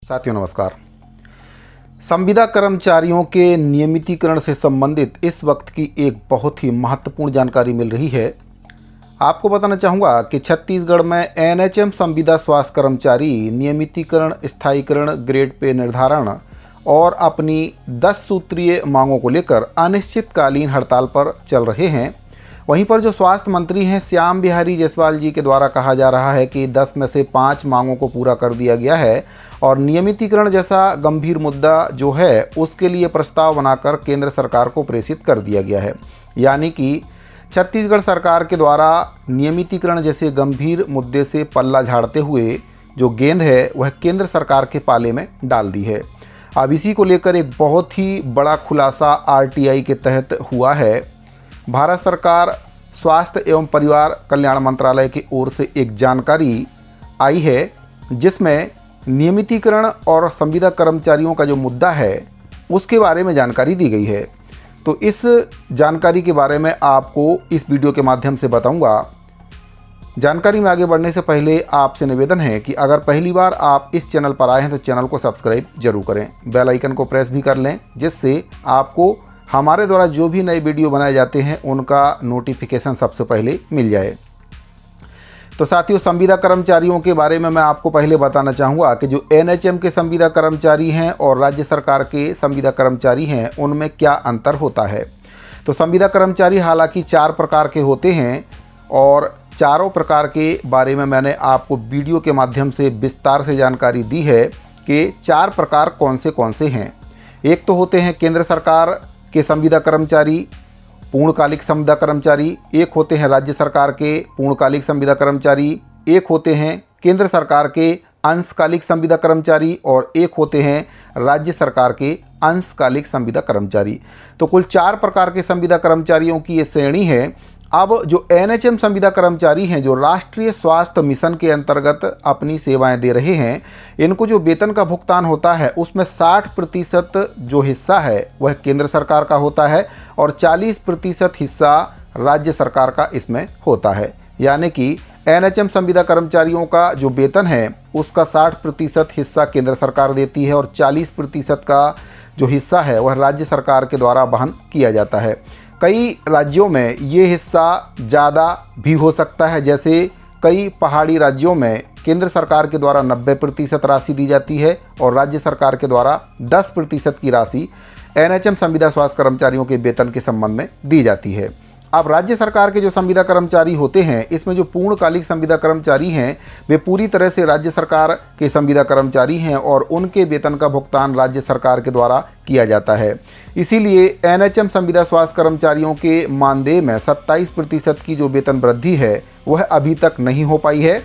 साथियों नमस्कार। संविदा कर्मचारियों के नियमितीकरण से संबंधित इस वक्त की एक बहुत ही महत्वपूर्ण जानकारी मिल रही है। आपको बताना चाहूँगा कि छत्तीसगढ़ में एनएचएम संविदा स्वास्थ्य कर्मचारी नियमितीकरण, स्थायीकरण, ग्रेड पे निर्धारण और अपनी 10 सूत्रीय मांगों को लेकर अनिश्चितकालीन हड़ताल पर चल रहे हैं। वहीं पर जो स्वास्थ्य मंत्री हैं श्याम बिहारी जायसवाल जी के द्वारा कहा जा रहा है कि 10 में से 5 मांगों को पूरा कर दिया गया है और नियमितीकरण जैसा गंभीर मुद्दा जो है उसके लिए प्रस्ताव बनाकर केंद्र सरकार को प्रेषित कर दिया गया है। यानी कि छत्तीसगढ़ सरकार के द्वारा नियमितीकरण जैसे गंभीर मुद्दे से पल्ला झाड़ते हुए जो गेंद है वह केंद्र सरकार के पाले में डाल दी है। अब इसी को लेकर एक बहुत ही बड़ा खुलासा आरटीआई के तहत हुआ है। भारत सरकार स्वास्थ्य एवं परिवार कल्याण मंत्रालय की ओर से एक जानकारी आई है जिसमें नियमितीकरण और संविदा कर्मचारियों का जो मुद्दा है उसके बारे में जानकारी दी गई है। तो इस जानकारी के बारे में आपको इस वीडियो के माध्यम से बताऊंगा। जानकारी में आगे बढ़ने से पहले आपसे निवेदन है कि अगर पहली बार आप इस चैनल पर आए हैं तो चैनल को सब्सक्राइब जरूर करें, बेल आइकन को प्रेस भी कर लें जिससे आपको हमारे द्वारा जो भी नए वीडियो बनाए जाते हैं उनका नोटिफिकेशन सबसे पहले मिल जाए। तो साथियों, संविदा कर्मचारियों के बारे में मैं आपको पहले बताना चाहूँगा कि जो एनएचएम के संविदा कर्मचारी हैं और राज्य सरकार के संविदा कर्मचारी हैं उनमें क्या अंतर होता है। तो संविदा कर्मचारी हालांकि 4 प्रकार के होते हैं और चारों प्रकार के बारे में मैंने आपको वीडियो के माध्यम से विस्तार से जानकारी दी है कि 4 प्रकार कौन से हैं। एक तो होते हैं केंद्र सरकार के संविदा कर्मचारी, पूर्णकालिक संविदा कर्मचारी, एक होते हैं राज्य सरकार के पूर्णकालिक संविदा कर्मचारी, एक होते हैं केंद्र सरकार के अंशकालिक संविदा कर्मचारी और एक होते हैं राज्य सरकार के अंशकालिक संविदा कर्मचारी। तो कुल 4 प्रकार के संविदा कर्मचारियों की ये श्रेणी है। अब जो एनएचएम संविदा कर्मचारी हैं जो राष्ट्रीय स्वास्थ्य मिशन के अंतर्गत अपनी सेवाएं दे रहे हैं, इनको जो वेतन का भुगतान होता है उसमें 60% जो हिस्सा है वह केंद्र सरकार का होता है और 40% हिस्सा राज्य सरकार का इसमें होता है। यानी कि एनएचएम संविदा कर्मचारियों का जो वेतन है उसका 60% हिस्सा केंद्र सरकार देती है और 40% का जो हिस्सा है वह राज्य सरकार के द्वारा वहन किया जाता है। कई राज्यों में ये हिस्सा ज़्यादा भी हो सकता है, जैसे कई पहाड़ी राज्यों में केंद्र सरकार के द्वारा 90% राशि दी जाती है और राज्य सरकार के द्वारा 10% की राशि एनएचएम संविदा स्वास्थ्य कर्मचारियों के वेतन के संबंध में दी जाती है। अब राज्य सरकार के जो संविदा कर्मचारी होते हैं इसमें जो पूर्णकालिक संविदा कर्मचारी हैं वे पूरी तरह से राज्य सरकार के संविदा कर्मचारी हैं और उनके वेतन का भुगतान राज्य सरकार के द्वारा किया जाता है। इसीलिए एनएचएम संविदा स्वास्थ्य कर्मचारियों के मानदेय में 27% की जो वेतन वृद्धि है वह अभी तक नहीं हो पाई है।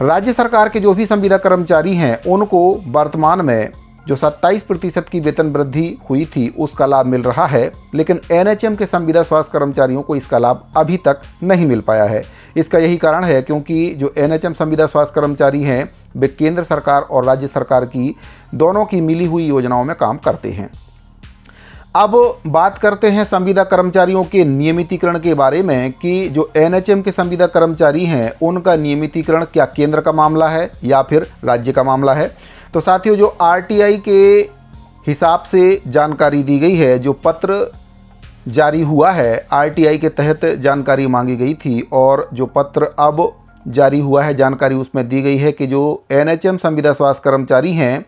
राज्य सरकार के जो भी संविदा कर्मचारी हैं उनको वर्तमान में जो 27% की वेतन वृद्धि हुई थी उसका लाभ मिल रहा है, लेकिन एनएचएम के संविदा स्वास्थ्य कर्मचारियों को इसका लाभ अभी तक नहीं मिल पाया है। इसका यही कारण है क्योंकि जो एनएचएम संविदा स्वास्थ्य कर्मचारी हैं वे केंद्र सरकार और राज्य सरकार की दोनों की मिली हुई योजनाओं में काम करते हैं। अब बात करते हैं संविदा कर्मचारियों के नियमितीकरण के बारे में कि जो एनएचएम के संविदा कर्मचारी हैं उनका नियमितीकरण क्या केंद्र का मामला है या फिर राज्य का मामला है। तो साथियों, जो आरटीआई के हिसाब से जानकारी दी गई है, जो पत्र जारी हुआ है आरटीआई के तहत जानकारी मांगी गई थी और जो पत्र अब जारी हुआ है जानकारी उसमें दी गई है कि जो एनएचएम संविदा स्वास्थ्य कर्मचारी हैं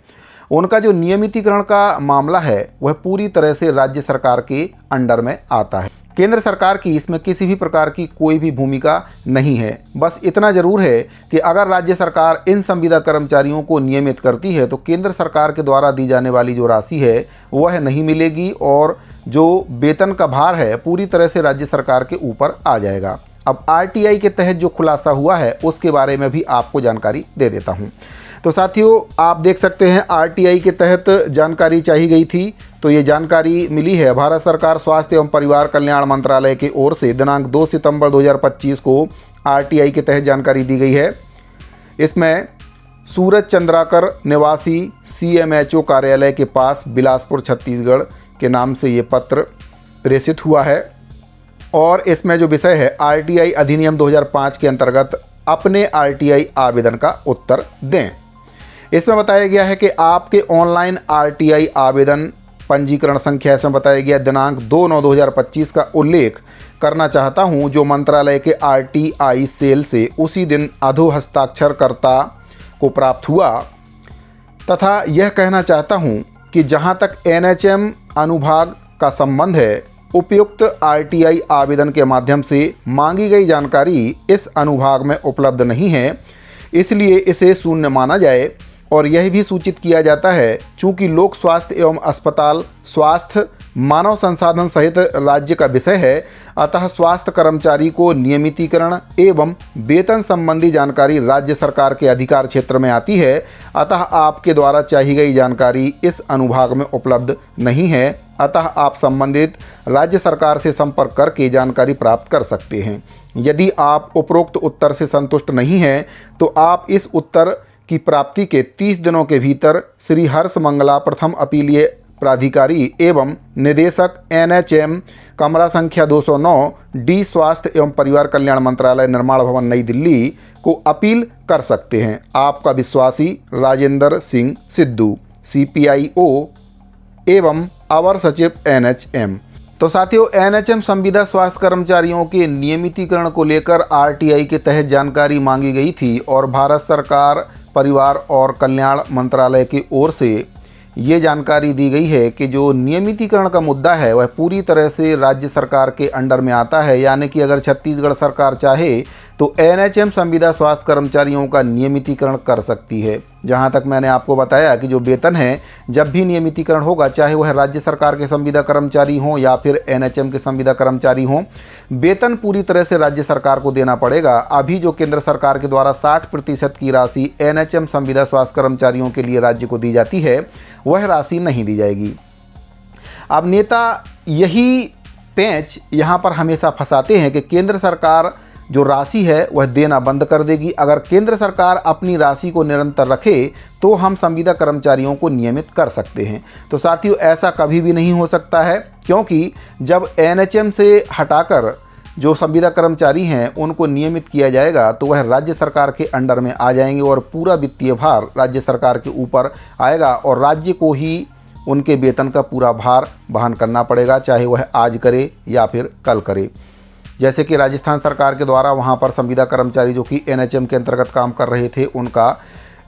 उनका जो नियमितीकरण का मामला है वह पूरी तरह से राज्य सरकार के अंडर में आता है। केंद्र सरकार की इसमें किसी भी प्रकार की कोई भी भूमिका नहीं है। बस इतना ज़रूर है कि अगर राज्य सरकार इन संविदा कर्मचारियों को नियमित करती है तो केंद्र सरकार के द्वारा दी जाने वाली जो राशि है वह नहीं मिलेगी और जो वेतन का भार है पूरी तरह से राज्य सरकार के ऊपर आ जाएगा। अब आरटीआई के तहत जो खुलासा हुआ है उसके बारे में भी आपको जानकारी दे देता हूँ। तो साथियों, आप देख सकते हैं आरटीआई के तहत जानकारी चाहिए गई थी तो ये जानकारी मिली है भारत सरकार स्वास्थ्य एवं परिवार कल्याण मंत्रालय की ओर से दिनांक 2 सितंबर 2025 को आरटीआई के तहत जानकारी दी गई है। इसमें सूरज चंद्राकर निवासी सीएमएचओ कार्यालय के पास बिलासपुर छत्तीसगढ़ के नाम से ये पत्र प्रेषित हुआ है और इसमें जो विषय है आरटीआई अधिनियम 2005 के अंतर्गत अपने आरटीआई आवेदन का उत्तर दें। इसमें बताया गया है कि आपके ऑनलाइन आरटीआई आवेदन पंजीकरण संख्या, इसमें बताया गया दिनांक 2/9/2025 का उल्लेख करना चाहता हूं, जो मंत्रालय के आरटीआई सेल से उसी दिन अधो हस्ताक्षरकर्ता को प्राप्त हुआ, तथा यह कहना चाहता हूं कि जहां तक एनएचएम अनुभाग का संबंध है, उपयुक्त आरटीआई आवेदन के माध्यम से मांगी गई जानकारी इस अनुभाग में उपलब्ध नहीं है, इसलिए इसे शून्य माना जाए। और यह भी सूचित किया जाता है, चूंकि लोक स्वास्थ्य एवं अस्पताल स्वास्थ्य मानव संसाधन सहित राज्य का विषय है, अतः स्वास्थ्य कर्मचारी को नियमितीकरण एवं वेतन संबंधी जानकारी राज्य सरकार के अधिकार क्षेत्र में आती है, अतः आपके द्वारा चाहिए गई जानकारी इस अनुभाग में उपलब्ध नहीं है, अतः आप संबंधित राज्य सरकार से संपर्क करके जानकारी प्राप्त कर सकते हैं। यदि आप उपरोक्त उत्तर से संतुष्ट नहीं हैं, तो आप इस उत्तर की प्राप्ति के 30 दिनों के भीतर श्री हर्ष मंगला प्रथम अपीलीय प्राधिकारी एवं निदेशक एनएचएम, कमरा संख्या 209, डी, स्वास्थ्य एवं परिवार कल्याण मंत्रालय, निर्माण भवन, नई दिल्ली को अपील कर सकते हैं। आपका विश्वासी राजेंद्र सिंह सिद्धू, CPIO एवं अवर सचिव एनएचएम। तो साथियों, एनएचएम संविदा स्वास्थ्य कर्मचारियों के नियमितीकरण को लेकर आरटीआई के तहत जानकारी मांगी गई थी और भारत सरकार परिवार और कल्याण मंत्रालय की ओर से ये जानकारी दी गई है कि जो नियमितीकरण का मुद्दा है वह पूरी तरह से राज्य सरकार के अंडर में आता है, यानी कि अगर छत्तीसगढ़ सरकार चाहे तो एनएचएम संविदा स्वास्थ्य कर्मचारियों का नियमितीकरण कर सकती है। जहां तक मैंने आपको बताया कि जो वेतन है, जब भी नियमितीकरण होगा, चाहे वह राज्य सरकार के संविदा कर्मचारी हों या फिर एनएचएम के संविदा कर्मचारी हों, वेतन पूरी तरह से राज्य सरकार को देना पड़ेगा। अभी जो केंद्र सरकार के द्वारा 60% की राशि एनएचएम संविदा स्वास्थ्य कर्मचारियों के लिए राज्य को दी जाती है, वह राशि नहीं दी जाएगी। अब नेता यही पेंच यहाँ पर हमेशा फंसाते हैं कि केंद्र सरकार जो राशि है वह देना बंद कर देगी। अगर केंद्र सरकार अपनी राशि को निरंतर रखे तो हम संविदा कर्मचारियों को नियमित कर सकते हैं। तो साथियों, ऐसा कभी भी नहीं हो सकता है, क्योंकि जब एनएचएम से हटाकर जो संविदा कर्मचारी हैं उनको नियमित किया जाएगा तो वह राज्य सरकार के अंडर में आ जाएंगे और पूरा वित्तीय भार राज्य सरकार के ऊपर आएगा और राज्य को ही उनके वेतन का पूरा भार वहन करना पड़ेगा, चाहे वह आज करे या फिर कल करे। जैसे कि राजस्थान सरकार के द्वारा वहां पर संविदा कर्मचारी जो कि एनएचएम के अंतर्गत काम कर रहे थे, उनका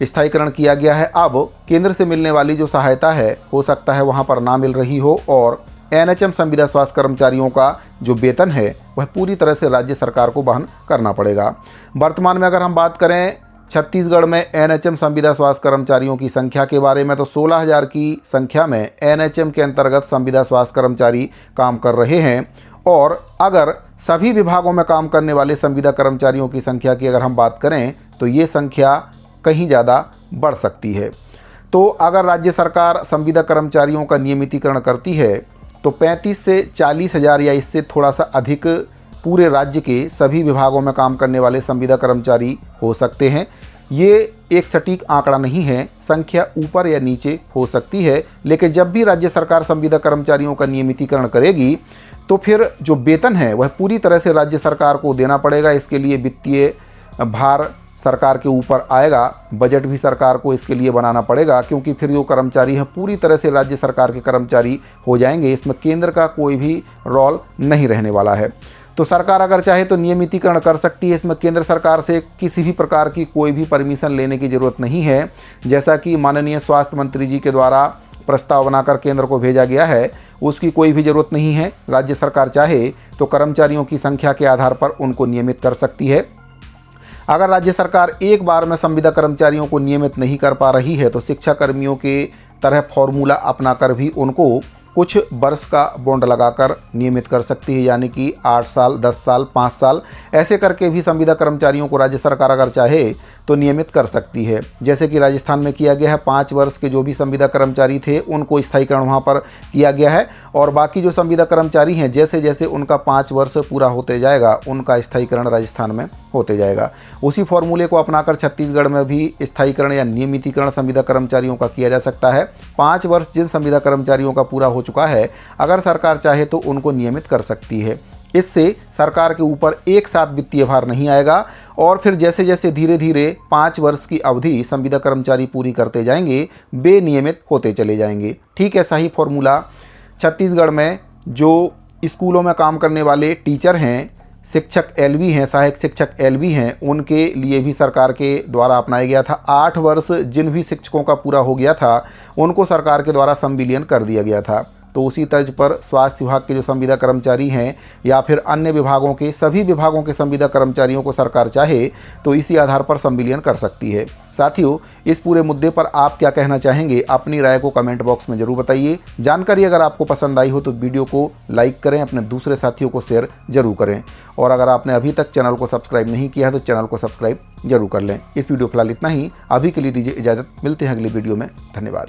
स्थायीकरण किया गया है। अब केंद्र से मिलने वाली जो सहायता है, हो सकता है वहां पर ना मिल रही हो और एनएचएम संविदा स्वास्थ्य कर्मचारियों का जो वेतन है वह पूरी तरह से राज्य सरकार को वहन करना पड़ेगा। वर्तमान में अगर हम बात करें छत्तीसगढ़ में एनएचएम संविदा स्वास्थ्य कर्मचारियों की संख्या के बारे में, तो 16,000 की संख्या में एनएचएम के अंतर्गत संविदा स्वास्थ्य कर्मचारी काम कर रहे हैं। और अगर सभी विभागों में काम करने वाले संविदा कर्मचारियों की संख्या की अगर हम बात करें तो ये संख्या कहीं ज़्यादा बढ़ सकती है। तो अगर राज्य सरकार संविदा कर्मचारियों का नियमितीकरण करती है तो 35 से 40,000 या इससे थोड़ा सा अधिक पूरे राज्य के सभी विभागों में काम करने वाले संविदा कर्मचारी हो सकते हैं। ये एक सटीक आंकड़ा नहीं है, संख्या ऊपर या नीचे हो सकती है, लेकिन जब भी राज्य सरकार संविदा कर्मचारियों का नियमितीकरण करेगी तो फिर जो वेतन है वह पूरी तरह से राज्य सरकार को देना पड़ेगा। इसके लिए वित्तीय भार सरकार के ऊपर आएगा, बजट भी सरकार को इसके लिए बनाना पड़ेगा, क्योंकि फिर जो कर्मचारी हैं पूरी तरह से राज्य सरकार के कर्मचारी हो जाएंगे। इसमें केंद्र का कोई भी रोल नहीं रहने वाला है। तो सरकार अगर चाहे तो नियमितीकरण कर सकती है, इसमें केंद्र सरकार से किसी भी प्रकार की कोई भी परमिशन लेने की ज़रूरत नहीं है। जैसा कि माननीय स्वास्थ्य मंत्री जी के द्वारा प्रस्ताव बनाकर केंद्र को भेजा गया है, उसकी कोई भी ज़रूरत नहीं है। राज्य सरकार चाहे तो कर्मचारियों की संख्या के आधार पर उनको नियमित कर सकती है। अगर राज्य सरकार एक बार में संविदा कर्मचारियों को नियमित नहीं कर पा रही है तो शिक्षा कर्मियों के तरह फॉर्मूला अपनाकर भी उनको कुछ वर्ष का बॉन्ड लगाकर नियमित कर सकती है, यानी कि 8 साल, 10 साल, 5 साल ऐसे करके भी संविदा कर्मचारियों को राज्य सरकार अगर चाहे तो नियमित कर सकती है। जैसे कि राजस्थान में किया गया है, 5 वर्ष के जो भी संविदा कर्मचारी थे उनको स्थायीकरण वहाँ पर किया गया है और बाकी जो संविदा कर्मचारी हैं जैसे जैसे उनका 5 वर्ष पूरा होते जाएगा उनका स्थायीकरण राजस्थान में होते जाएगा। उसी फॉर्मूले को अपनाकर छत्तीसगढ़ में भी स्थायीकरण या नियमितीकरण संविदा कर्मचारियों का किया जा सकता है। 5 वर्ष जिन संविदा कर्मचारियों का पूरा हो चुका है, अगर सरकार चाहे तो उनको नियमित कर सकती है। इससे सरकार के ऊपर एक साथ वित्तीय भार नहीं आएगा और फिर जैसे जैसे धीरे धीरे 5 वर्ष की अवधि संविदा कर्मचारी पूरी करते जाएंगे, बेनियमित होते चले जाएंगे। ठीक ऐसा ही फॉर्मूला छत्तीसगढ़ में जो स्कूलों में काम करने वाले टीचर हैं, शिक्षक एलवी हैं, सहायक शिक्षक एलवी हैं, उनके लिए भी सरकार के द्वारा अपनाया गया था। 8 वर्ष जिन भी शिक्षकों का पूरा हो गया था उनको सरकार के द्वारा संविलियन कर दिया गया था। तो उसी तर्ज पर स्वास्थ्य विभाग के जो संविदा कर्मचारी हैं या फिर अन्य विभागों के सभी विभागों के संविदा कर्मचारियों को सरकार चाहे तो इसी आधार पर संविलियन कर सकती है। साथियों, इस पूरे मुद्दे पर आप क्या कहना चाहेंगे, अपनी राय को कमेंट बॉक्स में ज़रूर बताइए। जानकारी अगर आपको पसंद आई हो तो वीडियो को लाइक करें, अपने दूसरे साथियों को शेयर जरूर करें और अगर आपने अभी तक चैनल को सब्सक्राइब नहीं किया है तो चैनल को सब्सक्राइब जरूर कर लें। इस वीडियो फिलहाल इतना ही, अभी के लिए दीजिए इजाज़त, मिलते हैं अगली वीडियो में। धन्यवाद।